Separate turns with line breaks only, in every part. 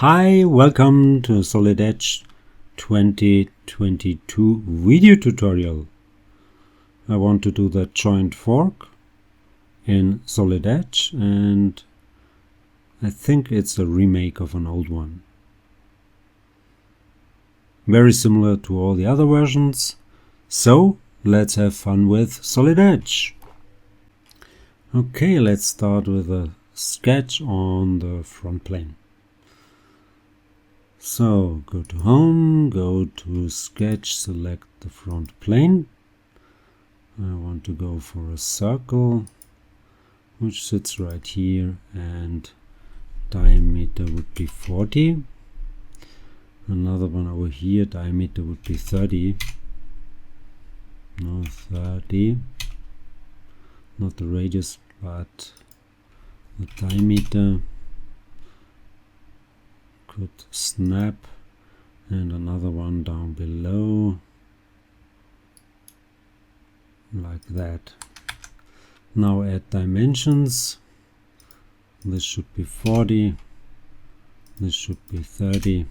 Hi, welcome to SolidEdge 2022 video tutorial. I want to do the joint fork in SolidEdge, and I think it's a remake of an old one. Very similar to all the other versions. So let's have fun with SolidEdge. Okay, let's start with a sketch on the front plane. So go to Home, go to Sketch, select the front plane. I want to go for a circle which sits right here, and diameter would be 40. Another one over here, diameter would be 30. No, 30. Not the radius, but the diameter. Could snap, and another one down below like that. Now add dimensions. This should be 40, this should be 30,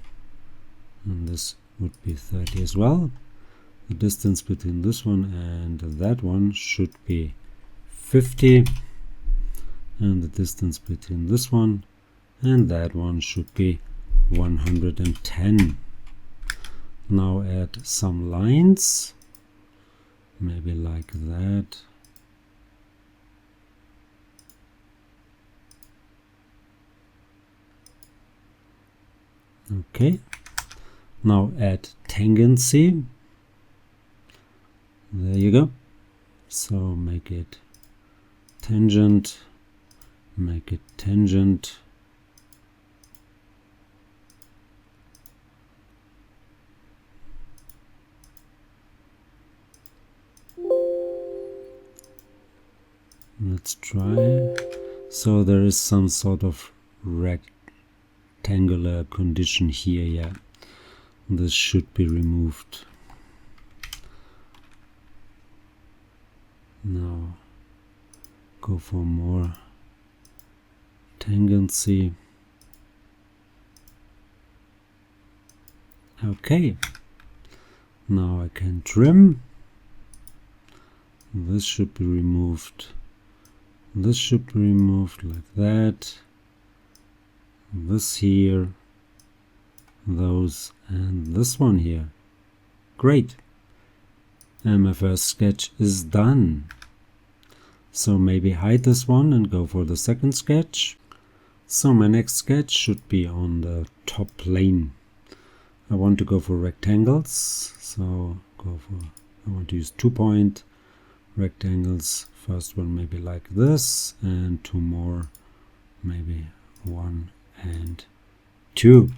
and this would be 30 as well. The distance between this one and that one should be 50, and the distance between this one and that one should be 110. Now add some lines, maybe like that. Okay, now add tangency. There you go. So make it tangent, make it tangent. Let's try. So there is some sort of rectangular condition here, yeah. This should be removed. Now go for more tangency. Okay. Now I can trim. This should be removed. This should be removed like that. This here, those, and this one here. Great. And my first sketch is done. So maybe hide this one and go for the second sketch. So my next sketch should be on the top plane. I want to go for rectangles. So I want to use 2-point rectangles. First one maybe like this, and two more, maybe 1 and 2.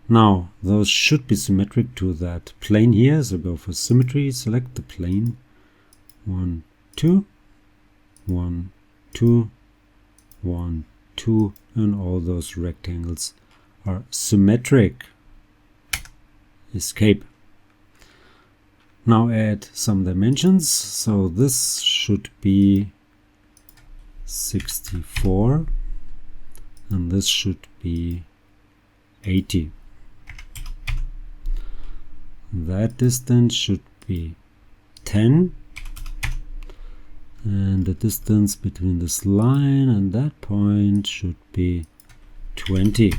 Now those should be symmetric to that plane here, so go for symmetry, select the plane. 1, 2, 1, 2, 1, 2, and all those rectangles are symmetric. Escape. Now add some dimensions. So this should be 64 and this should be 80. That distance should be 10, and the distance between this line and that point should be 20.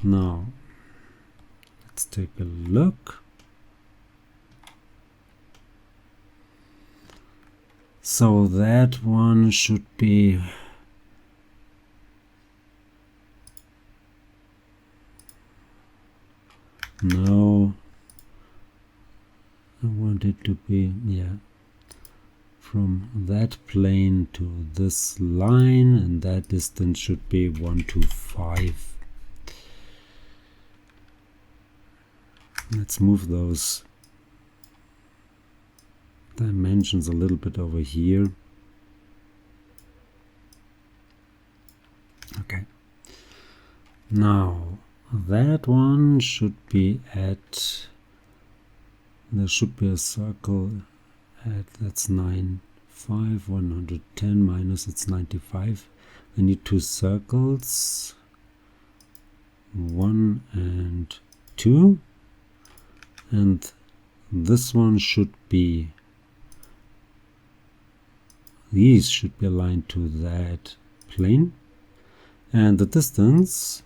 Now let's take a look. So that one should be no, I want it to be, yeah, from that plane to this line, and that distance should be 125. Let's move those dimensions a little bit over here. Okay. Now that one should be at, there should be a circle at, that's 95, 110 minus, it's 95. I need two circles. 1 and 2, and this one should be, these should be aligned to that plane, and the distance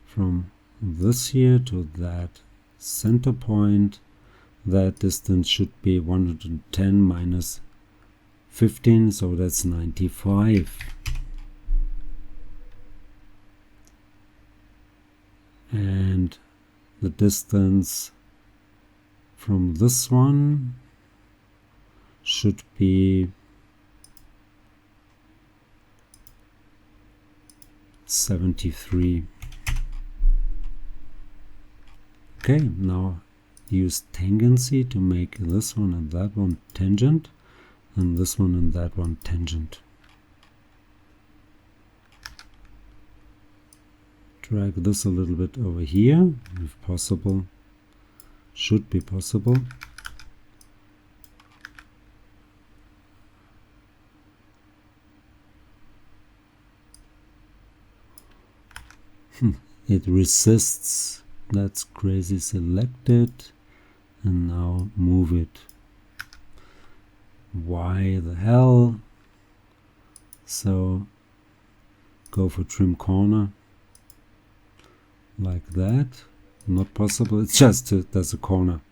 from this here to that center point, that distance should be 110 minus 15, so that's 95. And the distance from this one should be 73. Okay, now use tangency to make this one and that one tangent, and this one and that one tangent. Drag this a little bit over here, if possible. Should be possible. It resists. That's crazy. Select it and now move it. Why the hell? So go for trim corner like that. Not possible. It's just there's a corner.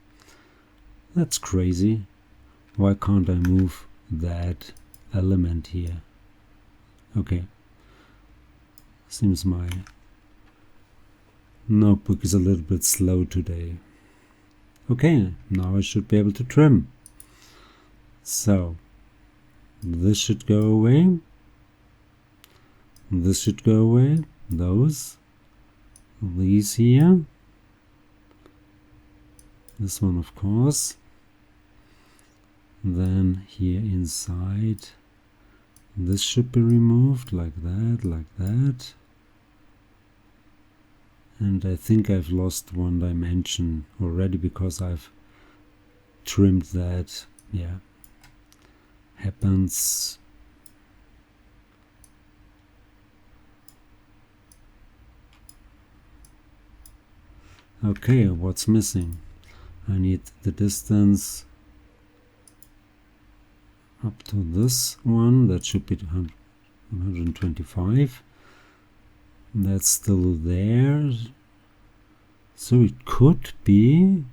That's crazy. Why can't I move that element here? Okay. Seems my notebook is a little bit slow today. Okay, now I should be able to trim. So this should go away. This should go away. These here. This one, of course. Then here inside, this should be removed like that, like that. And I think I've lost one dimension already because I've trimmed that. Yeah, happens. Okay, what's missing? I need the distance up to this one. That should be 125. That's still there, so it could be,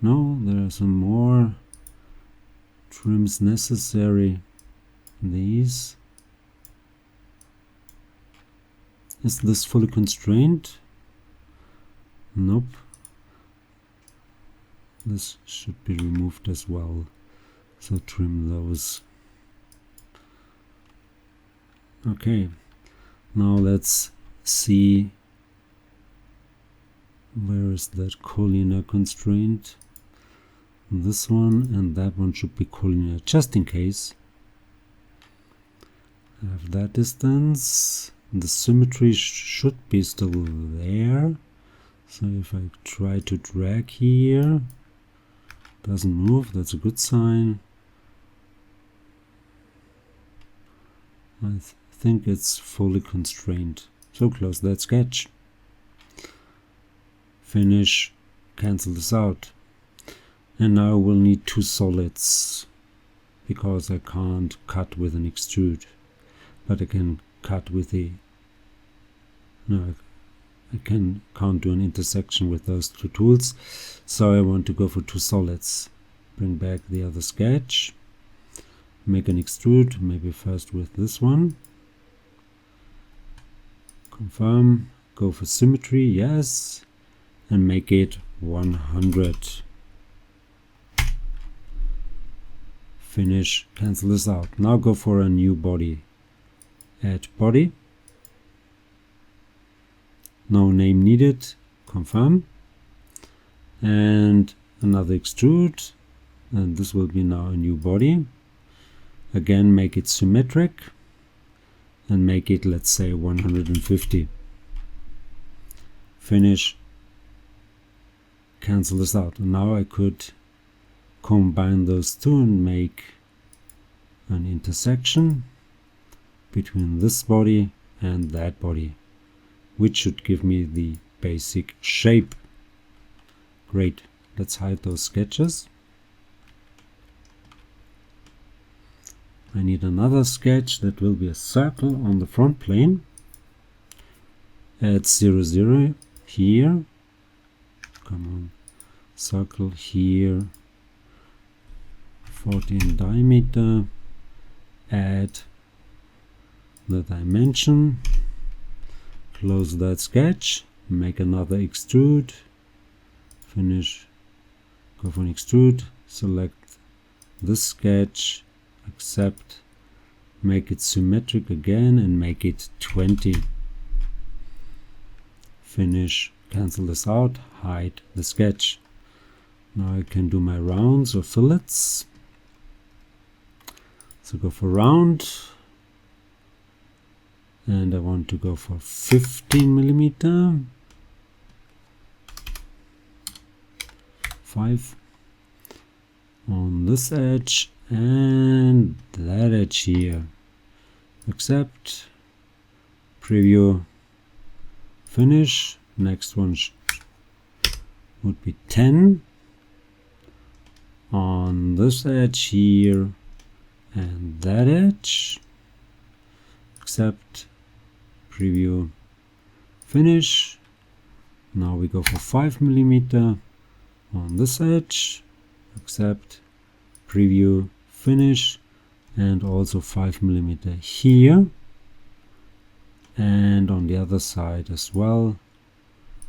no, there are some more trims necessary. These, is this fully constrained? Nope. This should be removed as well, so trim those. Okay, now let's see where is that collinear constraint. This one and that one should be collinear, just in case. I have that distance. The symmetry should be still there. So if I try to drag here, doesn't move, that's a good sign. I think it's fully constrained. So close that sketch. Finish, cancel this out. And now we'll need two solids because I can't cut with an extrude, but I can cut with a, no, I can't do an intersection with those two tools. So I want to go for two solids. Bring back the other sketch. Make an extrude, maybe first with this one. Confirm, go for symmetry, yes, and make it 100. Finish, cancel this out. Now go for a new body. Add body. No name needed, confirm. And another extrude, and this will be now a new body. Again, make it symmetric and make it, let's say, 150. Finish, cancel this out. And now I could combine those two and make an intersection between this body and that body, which should give me the basic shape. Great. Let's hide those sketches. I need another sketch that will be a circle on the front plane. Add 0, 0 here. Come on. Circle here. 14 diameter. Add the dimension. Close that sketch. Make another extrude. Finish. Go for an extrude. Select this sketch. Accept. Make it symmetric again and make it 20. Finish. Cancel this out. Hide the sketch. Now I can do my rounds or fillets. So go for round. And I want to go for 15 millimeter. 5 on this edge and that edge here. Accept. Preview. Finish. Next one would be 10 on this edge here and that edge. Accept. Preview. Finish. Now we go for 5 millimeter on this edge. Accept. Preview. Finish. And also 5 millimeter here and on the other side as well.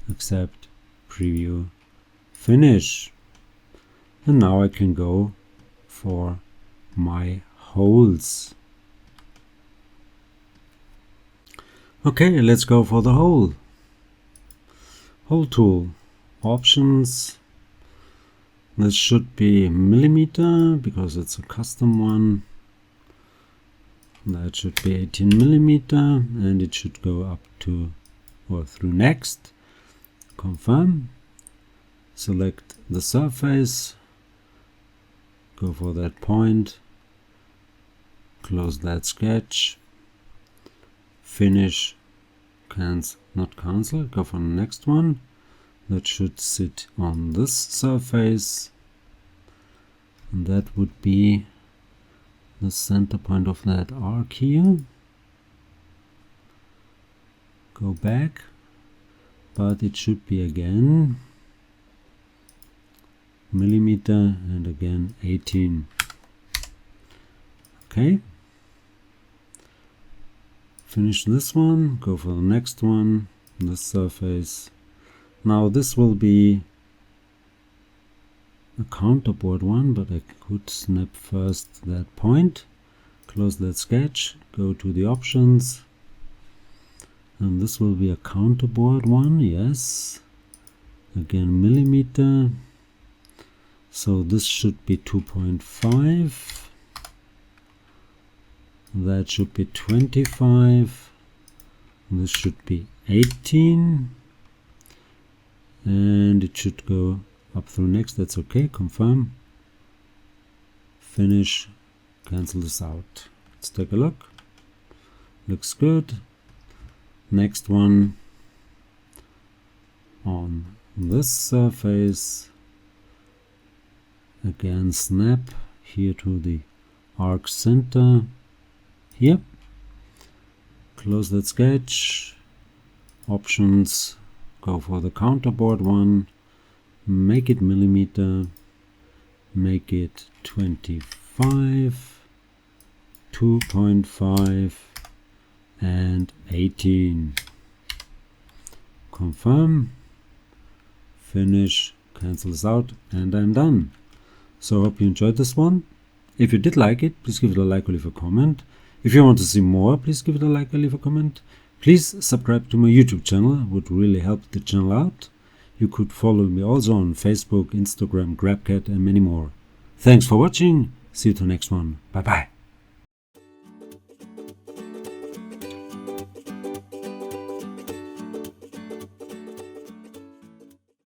Accept. Preview. Finish. And now I can go for my holes. Okay, let's go for the hole. Hole tool. Options. This should be millimeter because it's a custom one. That should be 18 millimeter and it should go up to or through next. Confirm. Select the surface. Go for that point. Close that sketch. Finish. Not cancel. Go for the next one. That should sit on this surface. And that would be the center point of that arc here. Go back, but it should be again millimeter and again 18. Okay. Finish this one, go for the next one, this surface. Now this will be a counterboard one, but I could snap first that point, close that sketch, go to the options, and this will be a counterboard one, yes, again millimeter, so this should be 2.5, that should be 25, this should be 18, and it should go up through next. That's okay. Confirm. Finish. Cancel this out. Let's take a look. Looks good. Next one on this surface. Again snap here to the arc center. Here. Close that sketch. Options. Go for the counterboard one. Make it millimeter, make it 25, 2.5 and 18. Confirm, finish, cancel this out, and I'm done. So I hope you enjoyed this one. If you did like it, please give it a like or leave a comment. If you want to see more, please give it a like or leave a comment. Please subscribe to my YouTube channel, it would really help the channel out. You could follow me also on Facebook, Instagram, GrabCat and many more. Thanks for watching. See you to the next one. Bye bye.